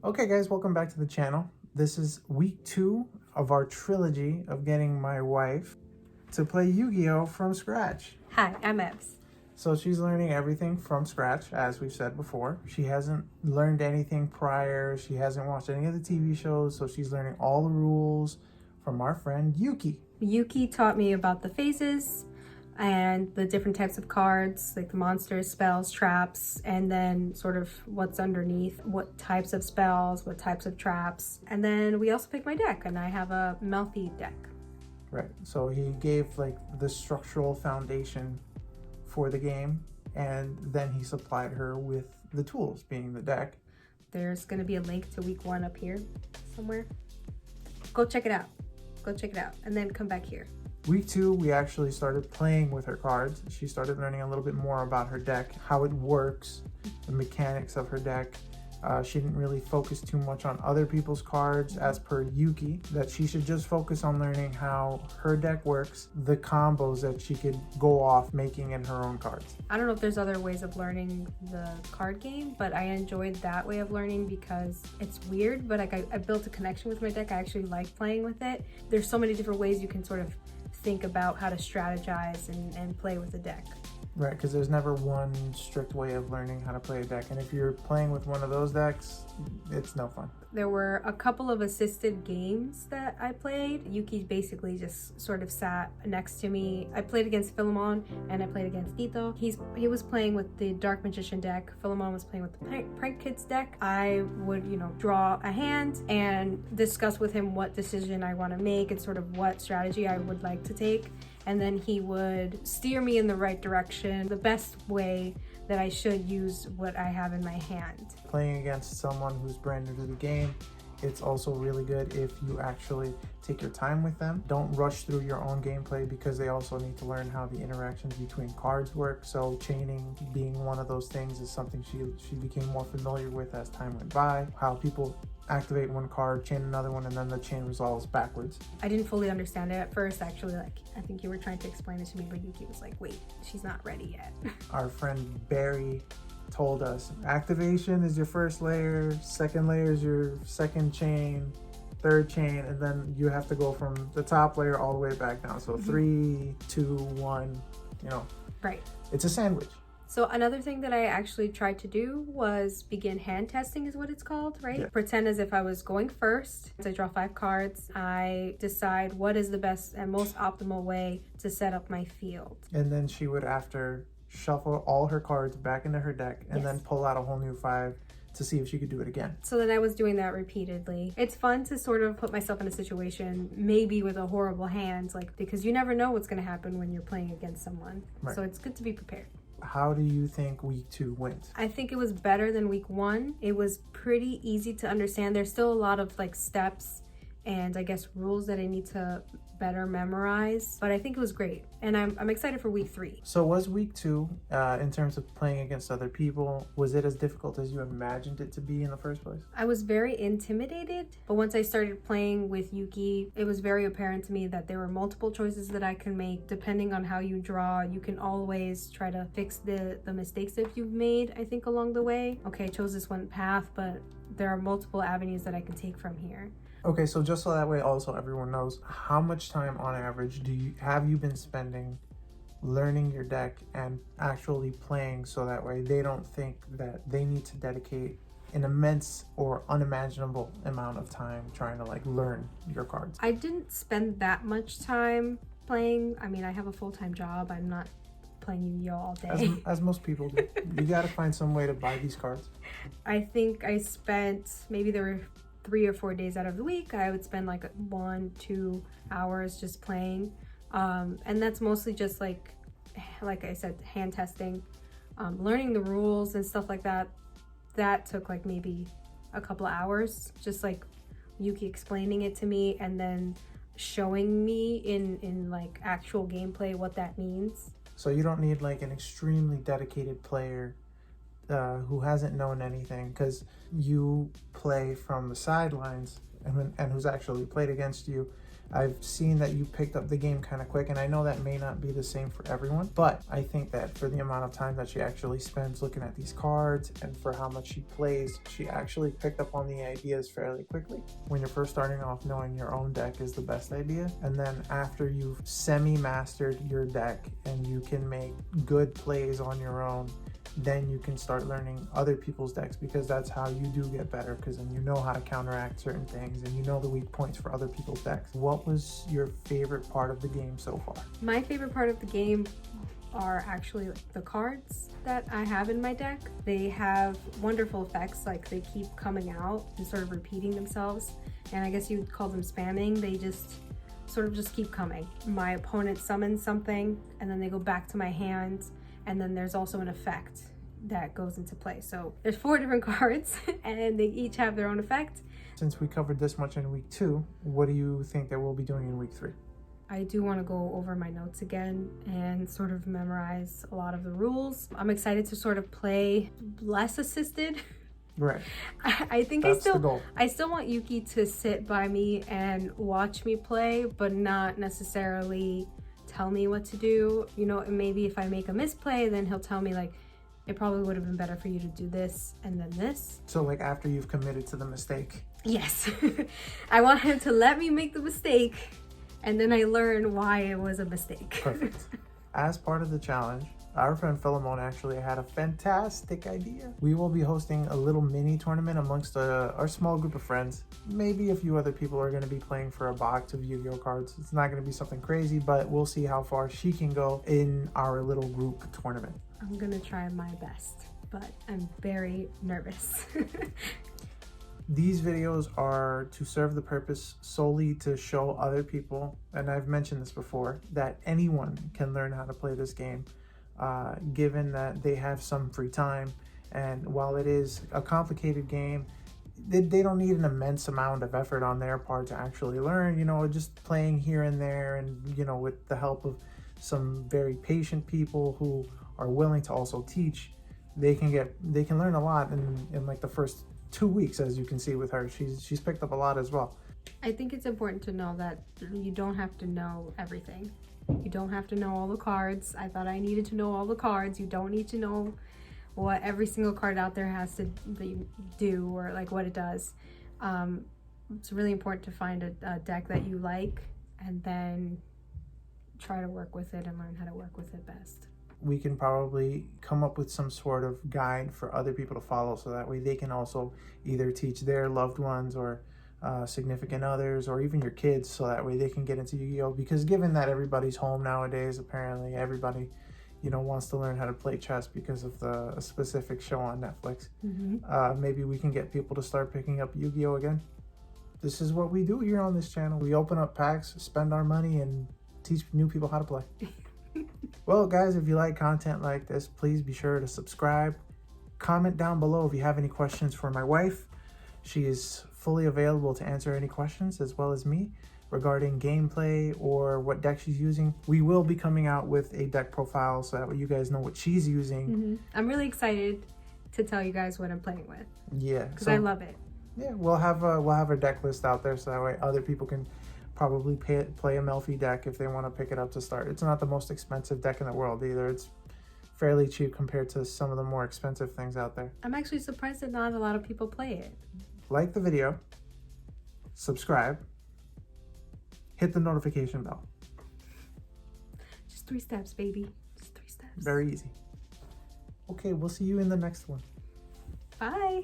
Okay guys, welcome back to the channel. This is week 2 of our trilogy of getting my wife to play Yu-Gi-Oh from scratch. Hi, I'm Ebs. So she's learning everything from scratch, as we've said before. She hasn't learned anything prior. She hasn't watched any of the TV shows, so she's learning all the rules from our friend Yuki. Yuki taught me about the phases and the different types of cards, like the monsters, spells, traps, and then sort of what's underneath, what types of spells, what types of traps. And then we also picked my deck, and I have a Melfi deck. Right, so he gave like the structural foundation for the game, and then he supplied her with the tools, being the deck. There's going to be a link to week 1 up here somewhere. Go check it out. Go check it out, and then come back here. Week 2, we actually started playing with her cards. She started learning a little bit more about her deck, how it works, the mechanics of her deck. She didn't really focus too much on other people's cards, as per Yuki, that she should just focus on learning how her deck works, the combos that she could go off making in her own cards. I don't know if there's other ways of learning the card game, but I enjoyed that way of learning because it's weird, but like I built a connection with my deck. I actually like playing with it. There's so many different ways you can sort of think about how to strategize and play with the deck. Right, because there's never one strict way of learning how to play a deck, and if you're playing with one of those decks, it's no fun. There were a couple of assisted games that I played. Yuki basically just sort of sat next to me. I played against Philemon and I played against Ito. He was playing with the Dark Magician deck. Philemon was playing with the Prank Kids deck. I would, draw a hand and discuss with him what decision I want to make and sort of what strategy I would like to take. And then he would steer me in the right direction, the best way that I should use what I have in my hand. Playing against someone who's brand new to the game, it's also really good if you actually take your time with them. Don't rush through your own gameplay, because they also need to learn how the interactions between cards work. So chaining being one of those things is something she became more familiar with as time went by. How people activate one card, chain another one, and then the chain resolves backwards. I didn't fully understand it at first, actually. I think you were trying to explain it to me, but Yuki was like, wait, she's not ready yet. Our friend Barry told us activation is your first layer, second layer is your second chain, third chain, and then you have to go from the top layer all the way back down. So 3, 2, 1, Right. It's a sandwich. So another thing that I actually tried to do was begin hand testing, is what it's called, right? Yeah. Pretend as if I was going first. I draw 5 cards. I decide what is the best and most optimal way to set up my field. And then she would, after, shuffle all her cards back into her deck and Yes. then pull out a whole new 5 to see if she could do it again. So then I was doing that repeatedly. It's fun to sort of put myself in a situation, maybe with a horrible hand, because you never know what's going to happen when you're playing against someone. Right. So it's good to be prepared. How do you think week 2 went? I think it was better than week 1. It was pretty easy to understand. There's still a lot of steps and I guess rules that I need to better memorize, but I think it was great, and I'm excited for week 3. So was week 2, in terms of playing against other people, was it as difficult as you imagined it to be in the first place? I was very intimidated, but once I started playing with Yuki, it was very apparent to me that there were multiple choices that I can make. Depending on how you draw, you can always try to fix the mistakes that you've made, I think, along the way. Okay, I chose this one path, but there are multiple avenues that I can take from here. Okay, so just so that way also everyone knows, how much time on average have you been spending learning your deck and actually playing, so that way they don't think that they need to dedicate an immense or unimaginable amount of time trying to learn your cards? I didn't spend that much time playing. I mean, I have a full-time job. I'm not playing Yu-Gi-Oh all day. As most people do. You gotta find some way to buy these cards. I think I spent, maybe there were 3 or 4 days out of the week, I would spend 1-2 hours just playing. And that's mostly just like I said, hand testing, learning the rules and stuff like that. That took maybe a couple of hours, just Yuki explaining it to me and then showing me in actual gameplay what that means. So you don't need an extremely dedicated player who hasn't known anything, because you play from the sidelines and who's actually played against you, I've seen that you picked up the game kind of quick, and I know that may not be the same for everyone, but I think that for the amount of time that she actually spends looking at these cards and for how much she plays, she actually picked up on the ideas fairly quickly. When you're first starting off, knowing your own deck is the best idea, and then after you've semi-mastered your deck and you can make good plays on your own, then you can start learning other people's decks, because that's how you do get better, because then you know how to counteract certain things and you know the weak points for other people's decks. What was your favorite part of the game so far? My favorite part of the game are actually the cards that I have in my deck. They have wonderful effects, like they keep coming out and sort of repeating themselves, and I guess you would call them spamming. They just sort of just keep coming. My opponent summons something and then they go back to my hand, and then there's also an effect that goes into play. So there's 4 different cards and they each have their own effect. Since we covered this much in week 2, what do you think that we'll be doing in week 3? I do want to go over my notes again and sort of memorize a lot of the rules. I'm excited to sort of play less assisted. Right. I think That's the goal. I still want Yuki to sit by me and watch me play, but not necessarily tell me what to do. You know, and maybe if I make a misplay, then he'll tell me like, it probably would have been better for you to do this and then this. So like after you've committed to the mistake. Yes. I want him to let me make the mistake, and then I learn why it was a mistake. Perfect. As part of the challenge, our friend Philemon actually had a fantastic idea. We will be hosting a little mini tournament amongst our small group of friends. Maybe a few other people are going to be playing for a box of Yu-Gi-Oh cards. It's not going to be something crazy, but we'll see how far she can go in our little group tournament. I'm going to try my best, but I'm very nervous. These videos are to serve the purpose solely to show other people, and I've mentioned this before, that anyone can learn how to play this game, given that they have some free time. And while it is a complicated game, they don't need an immense amount of effort on their part to actually learn. You know, just playing here and there, and you know, with the help of some very patient people who are willing to also teach, they can learn a lot in like the first 2 weeks. As you can see with her, she's picked up a lot as well. I think it's important to know that you don't have to know everything. You don't have to know all the cards. I thought I needed to know all the cards. You don't need to know what every single card out there has to do, or like what it does. It's really important to find a deck that you like and then try to work with it and learn how to work with it best. We can probably come up with some sort of guide for other people to follow, so that way they can also either teach their loved ones or significant others, or even your kids, so that way they can get into Yu-Gi-Oh! Because given that everybody's home nowadays, apparently everybody, you know, wants to learn how to play chess because of the specific show on Netflix. Maybe we can get people to start picking up Yu-Gi-Oh! Again. This is what we do here on this channel. We open up packs, spend our money, and teach new people how to play. Well, guys, if you like content like this, please be sure to subscribe. Comment down below if you have any questions for my wife. She is fully available to answer any questions, as well as me, regarding gameplay or what deck she's using. We will be coming out with a deck profile so that way you guys know what she's using. I'm really excited to tell you guys what I'm playing with. Yeah, because I love it. Yeah, we'll have a deck list out there, so that way other people can probably play a Melfi deck if they want to pick it up to start. It's not the most expensive deck in the world either. It's fairly cheap compared to some of the more expensive things out there. I'm actually surprised that not a lot of people play it. Like the video, subscribe, hit the notification bell. Just 3 steps, baby. Just 3 steps. Very easy. Okay, we'll see you in the next one. Bye.